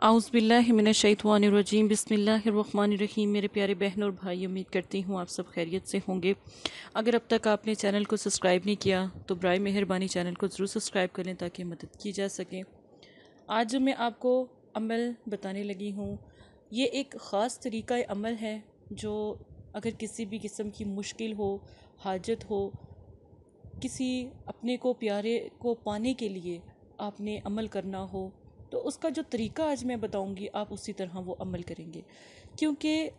आउज़ुबिल्लाहि मिनश्शैतानिर्रजीम बिस्मिल्लाहिर्रहमानिर्रहीम। मेरे प्यारे बहनों और भाई, उम्मीद करती हूँ आप सब खैरियत से होंगे। अगर अब तक आपने चैनल को सब्सक्राइब नहीं किया तो बराए मेहरबानी चैनल को ज़रूर सब्सक्राइब कर लें ताकि मदद की जा सके। आज जो मैं आपको अमल बताने लगी हूँ, ये एक ख़ास तरीक़ा अमल है जो अगर किसी भी किस्म की मुश्किल हो, हाजत हो, किसी अपने को प्यारे को पाने के लिए आपने अमल करना हो, तो उसका जो तरीक़ा आज मैं बताऊंगी आप उसी तरह वो अमल करेंगे। क्योंकि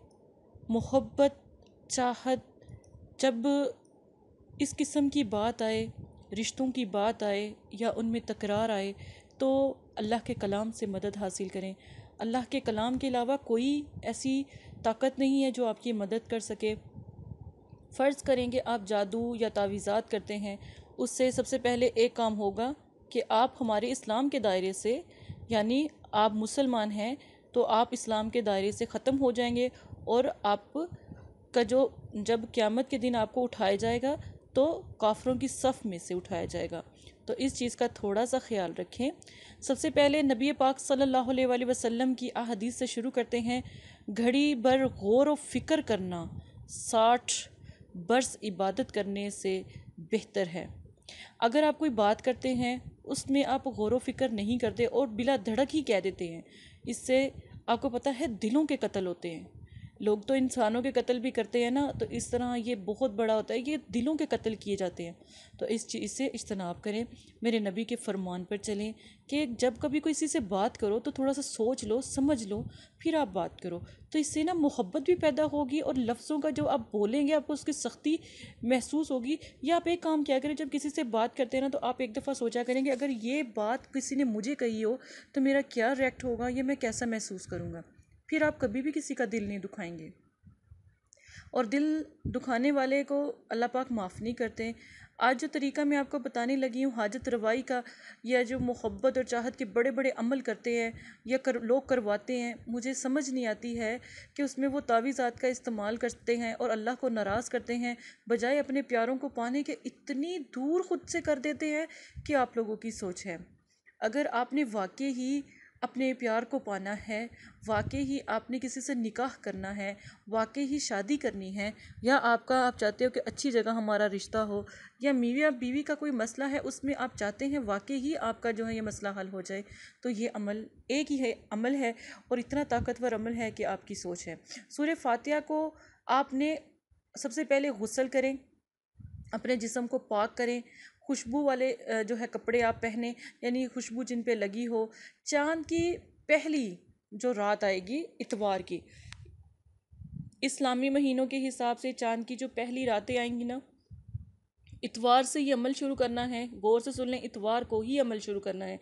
मोहब्बत, चाहत, जब इस किस्म की बात आए, रिश्तों की बात आए या उनमें तकरार आए, तो अल्लाह के कलाम से मदद हासिल करें। अल्लाह के कलाम के अलावा कोई ऐसी ताकत नहीं है जो आपकी मदद कर सके। फ़र्ज़ करेंगे आप जादू या तावीज़ात करते हैं, उससे सबसे पहले एक काम होगा कि आप हमारे इस्लाम के दायरे से, यानी आप मुसलमान हैं तो आप इस्लाम के दायरे से ख़त्म हो जाएंगे और आप का जो जब क़यामत के दिन आपको उठाया जाएगा तो काफ़रों की सफ़ में से उठाया जाएगा। तो इस चीज़ का थोड़ा सा ख्याल रखें। सबसे पहले नबी पाक सल्लल्लाहु अलैहि वसल्लम की हदीस से शुरू करते हैं। घड़ी भर गौर व फ़िक्र करना 60 बरस इबादत करने से बेहतर है। अगर आप कोई बात करते हैं उसमें आप गौर व फ़िक्र नहीं करते और बिला धड़क ही कह देते हैं, इससे आपको पता है दिलों के कत्ल होते हैं। लोग तो इंसानों के कत्ल भी करते हैं ना, तो इस तरह ये बहुत बड़ा होता है, ये दिलों के कत्ल किए जाते हैं। तो इस चीज़ से इज्तनाब करें, मेरे नबी के फरमान पर चलें कि जब कभी किसी से बात करो तो थोड़ा सा सोच लो, समझ लो, फिर आप बात करो। तो इससे ना मोहब्बत भी पैदा होगी और लफ्ज़ों का जो आप बोलेंगे आपको उसकी सख्ती महसूस होगी। या आप एक काम क्या करें, जब किसी से बात करते हैं ना, तो आप एक दफ़ा सोचा करेंगे अगर ये बात किसी ने मुझे कही हो तो मेरा क्या रिएक्ट होगा, ये मैं कैसा महसूस करूँगा। फिर आप कभी भी किसी का दिल नहीं दुखाएंगे। और दिल दुखाने वाले को अल्लाह पाक माफ़ नहीं करते। आज जो तरीक़ा मैं आपको बताने लगी हूँ हाजत रवाई का, या जो मोहब्बत और चाहत के बड़े बड़े अमल करते हैं या लोग करवाते हैं, मुझे समझ नहीं आती है कि उसमें वो तावीज़ात का इस्तेमाल करते हैं और अल्लाह को नाराज़ करते हैं, बजाय अपने प्यारों को पाने के इतनी दूर ख़ुद से कर देते हैं कि आप लोगों की सोच है। अगर आपने वाकई ही अपने प्यार को पाना है, वाकई ही आपने किसी से निकाह करना है, वाकई ही शादी करनी है, या आप चाहते हो कि अच्छी जगह हमारा रिश्ता हो, या मियाँ बीवी का कोई मसला है उसमें आप चाहते हैं वाकई ही आपका जो है ये मसला हल हो जाए, तो ये अमल एक ही है, अमल है और इतना ताकतवर अमल है कि आपकी सोच है। सूरह फातिहा को आपने सबसे पहले गुस्ल करें, अपने जिस्म को पाक करें, खुशबू वाले जो है कपड़े आप पहने, यानी खुशबू जिन पे लगी हो। चाँद की पहली जो रात आएगी इतवार की, इस्लामी महीनों के हिसाब से चाँद की जो पहली रातें आएंगी ना, इतवार से ये अमल शुरू करना है। गौर से सुन लें, इतवार को ही अमल शुरू करना है।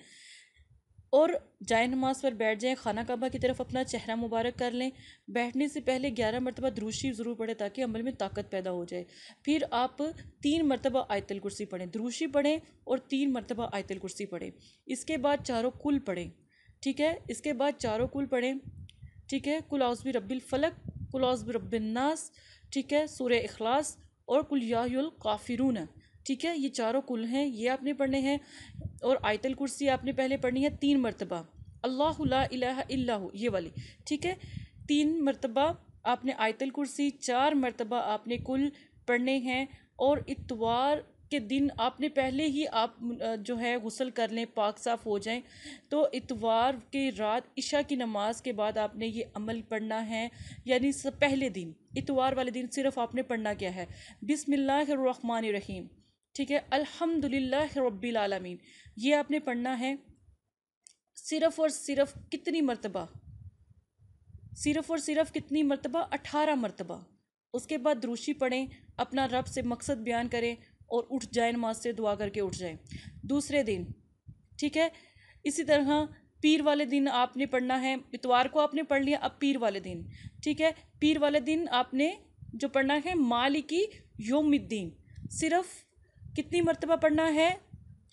और जाए नमाज पर बैठ जाएं, खाना काबा की तरफ अपना चेहरा मुबारक कर लें। बैठने से पहले 11 मरतबा दुरूद शरीफ ज़रूर पढ़ें ताकि अमल में ताकत पैदा हो जाए। फिर आप 3 मरतबा आयतुल कुर्सी पढ़ें, दुरूद शरीफ पढ़ें और 3 मरतबा आयतुल कुर्सी पढ़ें। इसके बाद चारों कुल पढ़ें, ठीक है। इसके बाद चारों कुल पढ़ें, ठीक है। कुल औज़ बि रब्बिल फलक, कुल औज़ बि रब्बिन नास, ठीक है, सूरह इखलास और कुल या अय्युहल काफिरून, ठीक है। ये चारों कुल हैं, ये आपने पढ़ने हैं। और आयतुल कुर्सी आपने पहले पढ़नी है 3 मरतबा, अल्लाहु ला इलाहा इल्लहु, ये वाली, ठीक है। 3 मरतबा आपने आयतुल कुर्सी, 4 मरतबा आपने कुल पढ़ने हैं। और इतवार के दिन आपने पहले ही आप जो है गुस्ल कर लें, पाक साफ़ हो जाएं। तो इतवार की रात इशा की नमाज के बाद आपने ये अमल पढ़ना है, यानी पहले दिन इतवार वाले दिन सिर्फ आपने पढ़ना क्या है, बिस्मिल्लाहिर्रहमानिर्रहीम, ठीक है, अल्हम्दुलिल्लाह रब्बिल आलमीन, ये आपने पढ़ना है। सिर्फ़ और सिर्फ कितनी मरतबा, सिर्फ़ और सिर्फ कितनी मरतबा, 18 मरतबा। उसके बाद द्रूशी पढ़ें, अपना रब से मकसद बयान करें और उठ जाए, नमाज से दुआ करके उठ जाएं दूसरे दिन, ठीक है। इसी तरह पीर वाले दिन आपने पढ़ना है। इतवार को आपने पढ़ लिया, अब पीर वाले दिन, ठीक है। पीर वाले दिन आपने जो पढ़ना है मालिकी यौमिद्दीन, सिर्फ कितनी मरतबा पढ़ना है,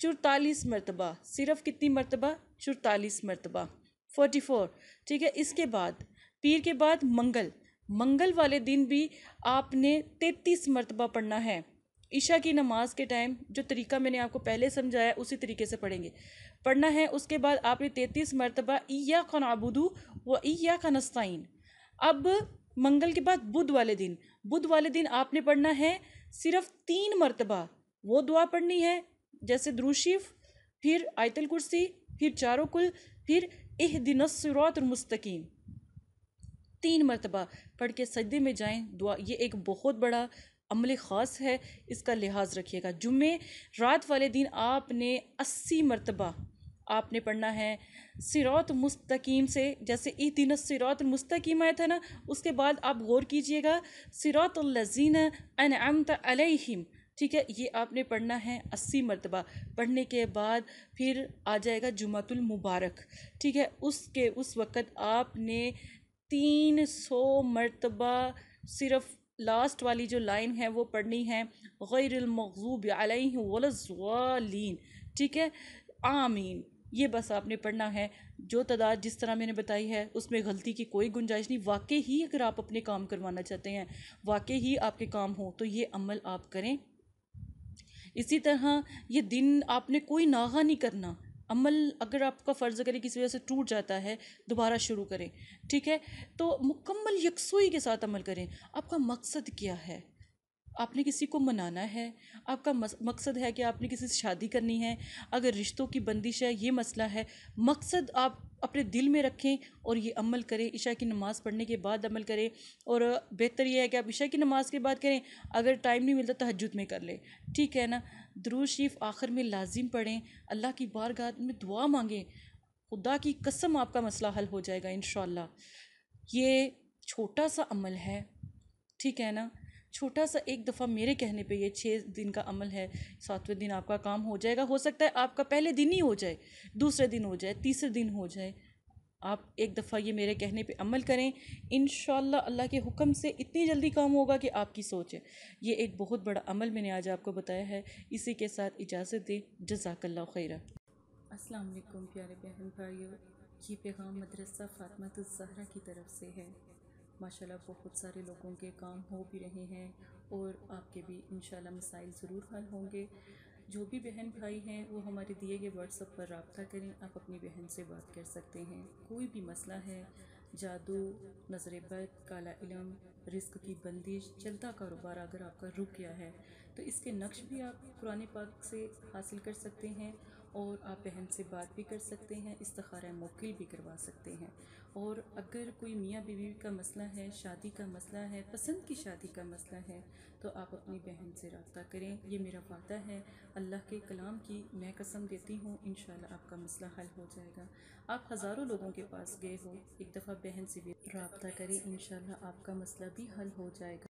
44 मरतबा। सिर्फ कितनी मरतबा, 44 मरतबा, 44, ठीक है। इसके बाद पीर के बाद मंगल, मंगल वाले दिन भी आपने 33 मरतबा पढ़ना है। ईशा की नमाज के टाइम जो तरीका मैंने आपको पहले समझाया उसी तरीके से पढ़ेंगे। पढ़ना है। उसके बाद आपने 33 मरतबा इय्याका नअबुदु व इय्याका नस्तईन। अब मंगल के बाद बुध वाले दिन आपने पढ़ना है सिर्फ 3 मरतबा वो दुआ पढ़नी है, जैसे दुरूद शरीफ, फिर आयतुल कुर्सी, फिर चारों कुल, फिर इहदिनस सिरातुल मुस्तकीम। 3 मरतबा पढ़ के सजदे में जाएं। दुआ ये एक बहुत बड़ा अमल ख़ास है, इसका लिहाज रखिएगा। जुम्मे रात वाले दिन आपने 80 मरतबा आपने पढ़ना है सिरात मुस्तकीम से, जैसे इहदिनस सिरात मुस्तकीम आया था ना, उसके बाद आप गौर कीजिएगा सिरातुल लज़ीना अनअमत अलैहिम। ठीक है, ये आपने पढ़ना है 80 मरतबा। पढ़ने के बाद फिर आ जाएगा जुमातुल मुबारक। ठीक है, उस वक़्त आपने 300 मरतबा सिर्फ लास्ट वाली जो लाइन है वो पढ़नी है, गैरिल मग़ज़ूबि अलैहिम वलज़्ज़ालीन। ठीक है, आमीन। ये बस आपने पढ़ना है। जो तादाद जिस तरह मैंने बताई है उसमें गलती की कोई गुंजाइश नहीं। वाकई ही अगर आप अपने काम करवाना चाहते हैं, वाकई ही आपके काम हो, तो ये अमल आप करें। इसी तरह ये दिन आपने कोई नागा नहीं करना। अमल अगर आपका फ़र्ज़ करें किसी वजह से टूट जाता है, दोबारा शुरू करें। ठीक है, तो मुकम्मल यकसुई के साथ अमल करें। आपका मकसद क्या है? आपने किसी को मनाना है, आपका मकसद है कि आपने किसी से शादी करनी है, अगर रिश्तों की बंदिश है, ये मसला है, मकसद आप अपने दिल में रखें और ये अमल करें। इशा की नमाज़ पढ़ने के बाद अमल करें, और बेहतर ये है कि आप इशा की नमाज़ के बाद करें। अगर टाइम नहीं मिलता तहज्जुद में कर लें। ठीक है ना। दुरूद शरीफ आखिर में लाजिम पढ़ें, अल्लाह की बारगाह में दुआ मांगें। खुदा की कसम आपका मसला हल हो जाएगा इंशाअल्लाह। ये छोटा सा अमल है, ठीक है ना। छोटा सा एक दफ़ा मेरे कहने पे ये 6 दिन का अमल है, 7वें दिन आपका काम हो जाएगा। हो सकता है आपका पहले दिन ही हो जाए, दूसरे दिन हो जाए, तीसरे दिन हो जाए। आप एक दफ़ा ये मेरे कहने पे अमल करें, इंशाअल्लाह अल्लाह के हुक्म से इतनी जल्दी काम होगा कि आपकी सोच है। ये एक बहुत बड़ा अमल मैंने आज आपको बताया है। इसी के साथ इजाज़त दें। जज़ाकल्लाहु खैरा। अस्सलाम वालेकुम प्यारे बहन भाइयों, ये पैगाम मदरसा फ़ातिमातुज़ ज़हरा की तरफ से है। माशाल्लाह बहुत सारे लोगों के काम हो भी रहे हैं और आपके भी इंशाल्लाह मसाइल ज़रूर हल होंगे। जो भी बहन भाई हैं वो हमारे दिए गए व्हाट्सएप पर रब्ता करें। आप अपनी बहन से बात कर सकते हैं। कोई भी मसला है, जादू, नज़र बद, काला इल्म, रिस्क की बंदिश, चलता कारोबार अगर आपका रुक गया है तो इसके नक्श भी आप कुरान पाक से हासिल कर सकते हैं, और आप बहन से बात भी कर सकते हैं, इस्तिखारा मुवक्किल भी करवा सकते हैं। और अगर कोई मियाँ बीवी का मसला है, शादी का मसला है, पसंद की शादी का मसला है, तो आप अपनी बहन से रब्ता करें। ये मेरा वादा है, अल्लाह के कलाम की मैं कसम देती हूँ, इंशाल्लाह आपका मसला हल हो जाएगा। आप हज़ारों लोगों के पास गए हो, एक दफ़ा बहन से भी रब्ता करें, इंशाल्लाह आपका मसला भी हल हो जाएगा।